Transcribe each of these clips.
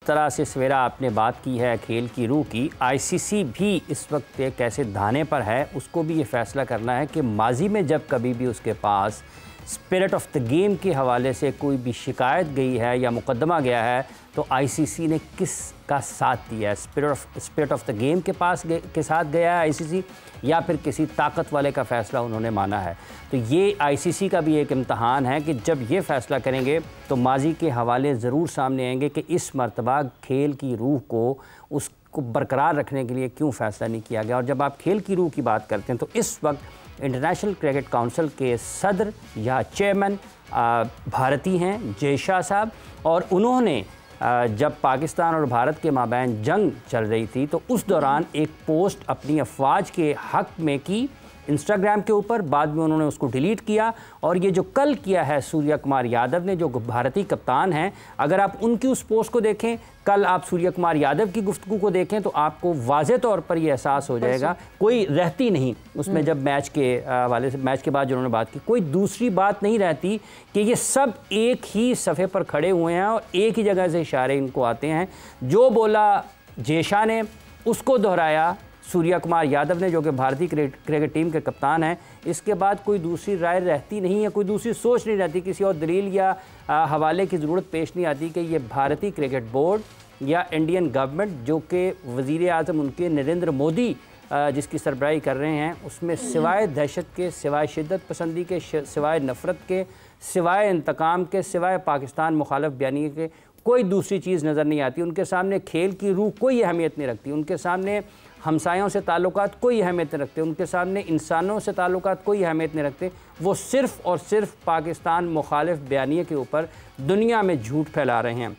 तरह से सवेरा आपने बात की है खेल की रूह की, आईसीसी भी इस वक्त एक ऐसे दाने पर है, उसको भी ये फ़ैसला करना है कि माजी में जब कभी भी उसके पास स्पिरिट ऑफ द गेम के हवाले से कोई भी शिकायत गई है या मुकदमा गया है तो आईसीसी ने किस का साथ दिया है। स्पिरिट ऑफ द गेम के पास के साथ गया है आईसीसी या फिर किसी ताकत वाले का फ़ैसला उन्होंने माना है। तो ये आईसीसी का भी एक इम्तहान है कि जब ये फ़ैसला करेंगे तो माजी के हवाले ज़रूर सामने आएंगे कि इस मरतबा खेल की रूह को उसको बरकरार रखने के लिए क्यों फ़ैसला नहीं किया गया। और जब आप खेल की रूह की बात करते हैं तो इस वक्त इंटरनेशनल क्रिकेट काउंसिल के सदर या चेयरमैन भारती हैं जय शाह साहब, और उन्होंने जब पाकिस्तान और भारत के माबैन जंग चल रही थी तो उस दौरान एक पोस्ट अपनी अफवाज के हक़ में की इंस्टाग्राम के ऊपर, बाद में उन्होंने उसको डिलीट किया। और ये जो कल किया है सूर्य कुमार यादव ने, जो भारतीय कप्तान हैं, अगर आप उनकी उस पोस्ट को देखें, कल आप सूर्य कुमार यादव की गुफ्तगू को देखें तो आपको वाज़े तौर पर ये एहसास हो जाएगा कोई रहती नहीं उसमें, जब मैच के वाले से मैच के बाद जिन्होंने बात की, कोई दूसरी बात नहीं रहती कि ये सब एक ही सफ़े पर खड़े हुए हैं और एक ही जगह से इशारे इनको आते हैं। जो बोला जेशा ने उसको दोहराया सूर्य कुमार यादव ने, जो कि भारतीय क्रिकेट टीम के कप्तान हैं। इसके बाद कोई दूसरी राय रहती नहीं है, कोई दूसरी सोच नहीं रहती, किसी और दलील या हवाले की ज़रूरत पेश नहीं आती कि ये भारतीय क्रिकेट बोर्ड या इंडियन गवर्नमेंट, जो कि वज़ीर आज़म उनके नरेंद्र मोदी जिसकी सरबराही कर रहे हैं, उसमें सिवाय दहशत के, सिवाय शिद्दत पसंदी के, सिवाय नफ़रत के, सिवाय इंतकाम के, सिवाय पाकिस्तान मुखालिफ बयानी के कोई दूसरी चीज़ नज़र नहीं आती। उनके सामने खेल की रूह कोई अहमियत नहीं रखती, उनके सामने हमसायों से ताल्लुकात कोई अहमियत नहीं रखते, उनके सामने इंसानों से ताल्लुकात कोई अहमियत नहीं रखते। वो सिर्फ़ और सिर्फ पाकिस्तान मुखालिफ बयानिए के ऊपर दुनिया में झूठ फैला रहे हैं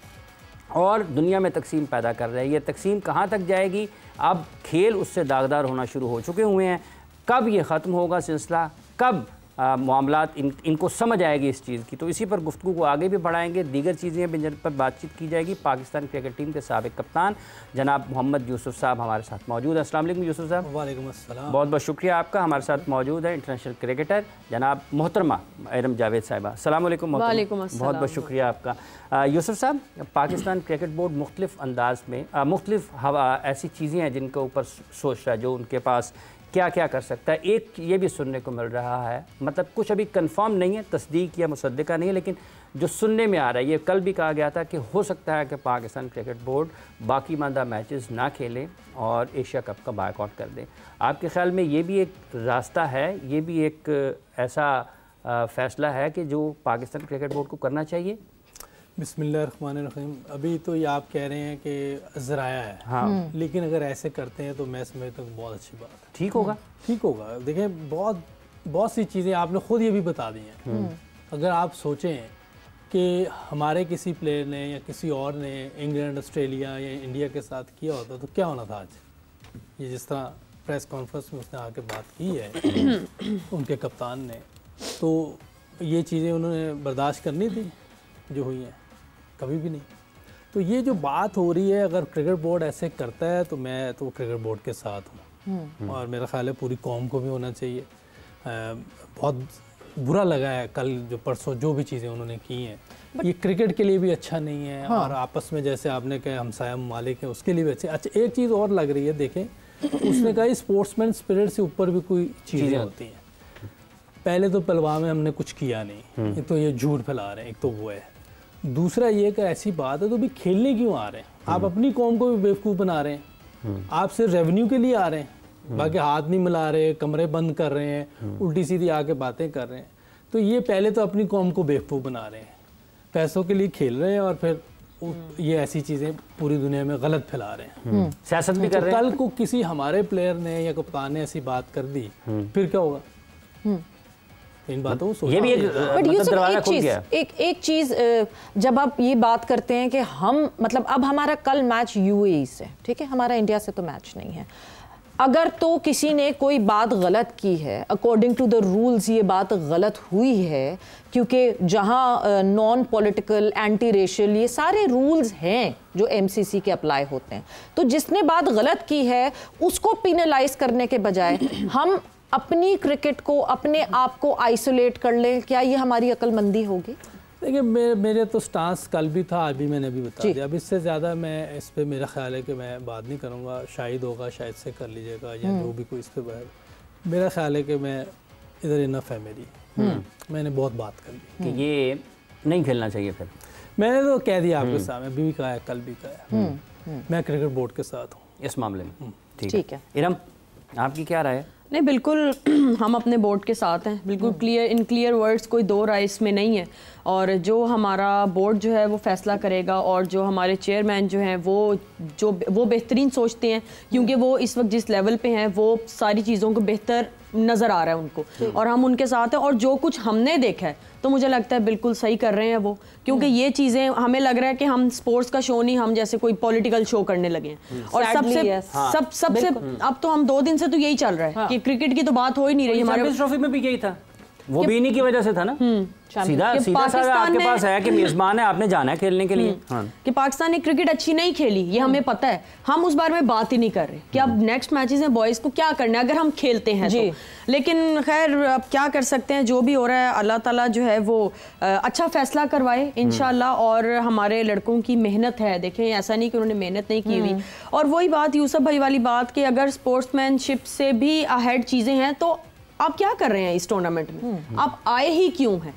और दुनिया में तकसीम पैदा कर रहे हैं। ये तकसीम कहाँ तक जाएगी? अब खेल उससे दागदार होना शुरू हो चुके हुए हैं। कब ये ख़त्म होगा सिलसिला, कब मामलात इनको समझ आएगी इस चीज़ की, तो इसी पर गुफ्तगू को आगे भी बढ़ाएंगे। दीगर चीज़ें भी जिन पर बातचीत की जाएगी। पाकिस्तान क्रिकेट टीम के साबिक़ कप्तान जनाब मोहम्मद यूसुफ साहब हमारे साथ मौजूद हैं। अस्सलाम वालेकुम यूसुफ साहब। वालेकुम अस्सलाम। बहुत बहुत शुक्रिया आपका। हमारे साथ मौजूद है इंटरनेशनल क्रिकेटर जनाब मोहतरमा एरम जावेद साहिबा। अस्सलाम वालेकुम। बहुत बहुत शुक्रिया आपका। यूसुफ साहब, पाकिस्तान क्रिकेट बोर्ड मुख्तलिफ़ अंदाज में मुख्तलिफ़ ऐसी चीज़ें हैं जिनके ऊपर सोच रहा है, जो उनके पास क्या क्या कर सकता है। एक ये भी सुनने को मिल रहा है, मतलब कुछ अभी कंफर्म नहीं है, तस्दीक या मुसद्दिका नहीं है, लेकिन जो सुनने में आ रहा है, ये कल भी कहा गया था कि हो सकता है कि पाकिस्तान क्रिकेट बोर्ड बाकी मानदा मैचेस ना खेले और एशिया कप का बायकॉट कर दे। आपके ख्याल में ये भी एक रास्ता है, ये भी एक ऐसा फ़ैसला है कि जो पाकिस्तान क्रिकेट बोर्ड को करना चाहिए? बिस्मिल्लाहिर्रहमानिर्रहीम। अभी तो ये आप कह रहे हैं कि ज़राया है, हाँ, लेकिन अगर ऐसे करते हैं तो मैं समझता हूँ बहुत अच्छी बात है। ठीक होगा, ठीक होगा। देखें, बहुत सी चीज़ें आपने ख़ुद ये भी बता दी हैं। अगर आप सोचें कि हमारे किसी प्लेयर ने या किसी और ने इंग्लैंड, ऑस्ट्रेलिया या इंडिया के साथ किया होता तो क्या होना था आज। ये जिस तरह प्रेस कॉन्फ्रेंस में उसने आके बात की है उनके कप्तान ने, तो ये चीज़ें उन्होंने बर्दाश्त करनी थी जो हुई हैं, कभी भी नहीं। तो ये जो बात हो रही है, अगर क्रिकेट बोर्ड ऐसे करता है तो मैं तो क्रिकेट बोर्ड के साथ हूँ और मेरा ख्याल है पूरी कौम को भी होना चाहिए। बहुत बुरा लगा है कल जो परसों जो भी चीज़ें उन्होंने की हैं, ये क्रिकेट के लिए भी अच्छा नहीं है। हाँ। और आपस में जैसे आपने कहा हमसाया मालिक है उसके लिए भी अच्छा। एक चीज़ और लग रही है, देखें, उसने कहा स्पोर्ट्समैन स्पिरिट से ऊपर भी कोई चीज़ें होती हैं। पहले तो पलवा में हमने कुछ किया नहीं, तो ये झूठ फैला रहे हैं, एक तो वो है। दूसरा ये कि ऐसी बात है तो भी खेलने क्यों आ रहे हैं? आप अपनी कौम को भी बेवकूफ़ बना रहे हैं। आप सिर्फ रेवेन्यू के लिए आ रहे हैं, बाकी हाथ नहीं मिला रहे, कमरे बंद कर रहे हैं, उल्टी सीधी आके बातें कर रहे हैं। तो ये पहले तो अपनी कौम को बेवकूफ़ बना रहे हैं, पैसों के लिए खेल रहे हैं और फिर ये ऐसी चीज़ें पूरी दुनिया में गलत फैला रहे हैं, सियासत भी कर रहे हैं। कल को किसी हमारे प्लेयर ने या कप्तान ने ऐसी बात कर दी, फिर क्या होगा? इन बातों को ये भी एक चीज़ जब आप ये बात करते हैं कि हम, मतलब अब हमारा कल मैच यूएई से, ठीक है, हमारा इंडिया से तो मैच नहीं है। अगर तो किसी ने कोई बात गलत की है, अकॉर्डिंग टू द रूल्स ये बात गलत हुई है, क्योंकि जहां नॉन पॉलिटिकल, एंटी रेशियल, ये सारे रूल्स हैं जो एमसीसी के अप्लाई होते हैं, तो जिसने बात गलत की है उसको पिनलाइज करने के बजाय हम अपनी क्रिकेट को, अपने आप को आइसोलेट कर लें, क्या ये हमारी अक्लमंदी होगी? देखिए मेरे तो स्टांस कल भी था, अभी मैंने भी बता दिया। अब इससे ज़्यादा मैं इस पे मेरा ख्याल है कि मैं बात नहीं करूँगा। शाहिद होगा, शायद से कर लीजिएगा या जो भी कोई इस पे बात। मेरा ख्याल है कि मैं इधर इनफ है मेरी, मैंने बहुत बात कर ली कि ये नहीं खेलना चाहिए। फिर मैंने तो कह दिया आपके सामने, अभी भी कहा है, कल भी कहा है, मैं क्रिकेट बोर्ड के साथ हूँ इस मामले में। ठीक है। इरम, आपकी क्या राय है? नहीं, बिल्कुल हम अपने बोर्ड के साथ हैं, बिल्कुल क्लियर, इन क्लियर वर्ड्स, कोई दो राय इसमें नहीं है। और जो हमारा बोर्ड जो है वो फैसला करेगा, और जो हमारे चेयरमैन जो हैं वो बेहतरीन सोचते हैं, क्योंकि वो इस वक्त जिस लेवल पे हैं वो सारी चीज़ों को बेहतर नज़र आ रहा है उनको, और हम उनके साथ हैं। और जो कुछ हमने देखा है तो मुझे लगता है बिल्कुल सही कर रहे हैं वो, क्योंकि ये चीज़ें हमें लग रहा है कि हम स्पोर्ट्स का शो नहीं, हम जैसे कोई पॉलिटिकल शो करने लगे हैं। और सबसे अब तो हम 2 दिन से तो यही चल रहा है कि क्रिकेट की तो बात हो ही नहीं रही। हमारे ट्रॉफी में भी यही था, वो भी इन्हीं की वजह से था ना। सीधा आपके पास है कि मेजबान है, आपने जाना है खेलने के लिए। कि पाकिस्तान ने क्रिकेट अच्छी नहीं खेली, ये हमें पता है, हम उस बारे में बात ही नहीं कर रहे कि अब नेक्स्ट मैचेस में बॉयज को क्या करना है अगर हम खेलते हैं तो। लेकिन खैर अब क्या कर सकते हैं, जो भी हो रहा है अल्लाह ताला जो है वो अच्छा फैसला करवाए इंशाल्लाह। और हमारे लड़कों की मेहनत है, देखें ऐसा नहीं कि उन्होंने मेहनत नहीं की हुई। और वही बात यूसुफ भाई वाली बात कि अगर स्पोर्ट्समैनशिप से भी अहेड चीज़ें हैं तो आप क्या कर रहे हैं इस टूर्नामेंट में, आप आए ही क्यों हैं?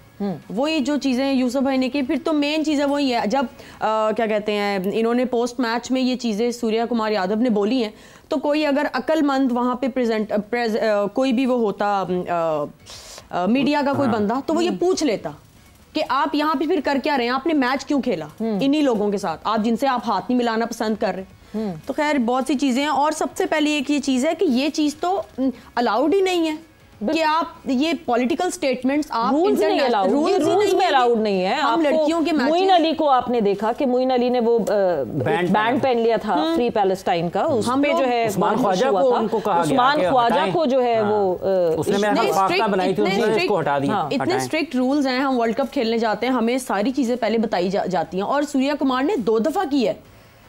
वही जो चीज़ें यूसुफ भाई ने की, फिर तो मेन चीज़ें वही है। जब क्या कहते हैं, इन्होंने पोस्ट मैच में ये चीज़ें सूर्या कुमार यादव ने बोली हैं, तो कोई अगर अक्लमंद वहाँ पे कोई भी वो होता मीडिया का कोई बंदा, तो वो ये पूछ लेता कि आप यहाँ पे फिर कर क्या रहे हैं, आपने मैच क्यों खेला इन्हीं लोगों के साथ, आप जिनसे आप हाथ नहीं मिलाना पसंद कर रहे। तो खैर बहुत सी चीज़ें हैं। और सबसे पहले एक ये चीज़ है कि ये चीज़ तो अलाउड ही नहीं है कि आप ये पॉलिटिकल स्टेटमेंट्स, आप रूल्स में अलाउड नहीं है। हम लड़कियों के मोइन अली को आपने देखा कि मोइन अली ने वो बैंड पहन लिया था फ्री पैलेस्टाइन का, उस पे जो है उस्मान ख्वाजा को जो है वो इतने स्ट्रिक्ट रूल्स हैं। हम वर्ल्ड कप खेलने जाते हैं, हमें सारी चीजें पहले बताई जाती हैं। और सूर्या कुमार ने 2 दफा किया,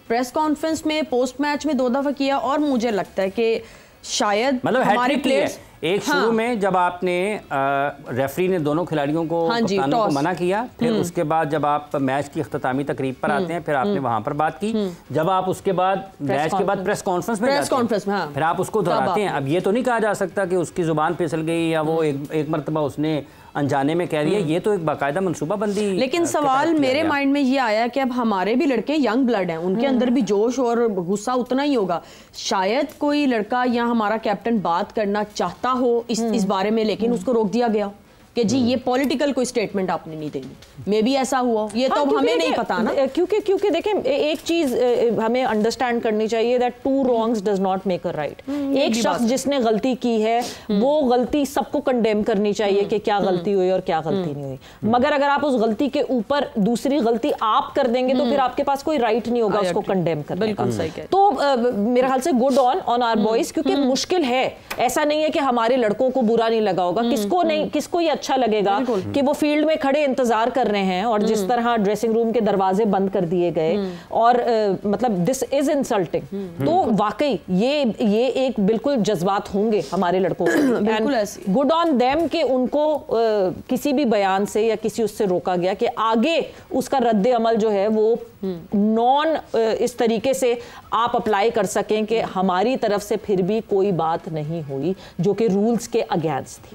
प्रेस कॉन्फ्रेंस में, पोस्ट मैच में 2 दफा किया। और मुझे लगता है कि शायद हमारे प्लेयर्स एक शुरू में जब आपने रेफरी ने दोनों खिलाड़ियों को, कप्तानों को मना किया, फिर उसके बाद जब आप मैच की इख्तितामी तकरीब पर आते हैं, फिर आपने वहां पर बात की। जब आप उसके बाद मैच के बाद प्रेस कॉन्फ्रेंस में फिर आप उसको दोहराते हैं। अब ये तो नहीं कहा जा सकता कि उसकी जुबान फिसल गई या वो एक मरतबा उसने अनजाने में कह दिया, ये तो एक बाकायदा मनसूबाबंदी। लेकिन सवाल मेरे माइंड में ये आया कि अब हमारे भी लड़के यंग ब्लड हैं, उनके अंदर भी जोश और गुस्सा उतना ही होगा। शायद कोई लड़का या हमारा कैप्टन बात करना चाहता हो इस बारे में, लेकिन उसको रोक दिया गया कि जी ये पॉलिटिकल कोई स्टेटमेंट आपने नहीं देनी। मे भी ऐसा हुआ, ये तो हमें नहीं पता ना। क्योंकि देखें एक चीज हमें अंडरस्टैंड करनी चाहिए that 2 wrongs does not make a right. एक शख्स जिसने गलती की है वो गलती सबको कंडेम करनी चाहिए कि क्या गलती हुई और क्या गलती नहीं हुई। मगर अगर आप उस गलती के ऊपर दूसरी गलती आप कर देंगे तो फिर आपके पास कोई राइट नहीं होगा उसको कंडेम करने का। तो मेरे ख्याल से गुड ऑन आवर बॉयज, क्योंकि मुश्किल है, ऐसा नहीं है कि हमारे लड़कों को बुरा नहीं लगा होगा, किसको ये अच्छा लगेगा कि वो फील्ड में खड़े इंतजार कर रहे हैं और जिस तरह ड्रेसिंग रूम के दरवाजे बंद कर दिए गए, और मतलब दिस इज इंसल्टिंग। तो वाकई ये एक बिल्कुल जज्बात होंगे हमारे लड़कों को। गुड ऑन देम कि उनको किसी भी बयान से या किसी उससे रोका गया कि आगे उसका रद्द अमल जो है वो नॉन इस तरीके से आप अप्लाई कर सकें कि हमारी तरफ से फिर भी कोई बात नहीं हुई जो कि रूल्स के अगेंस्ट थी।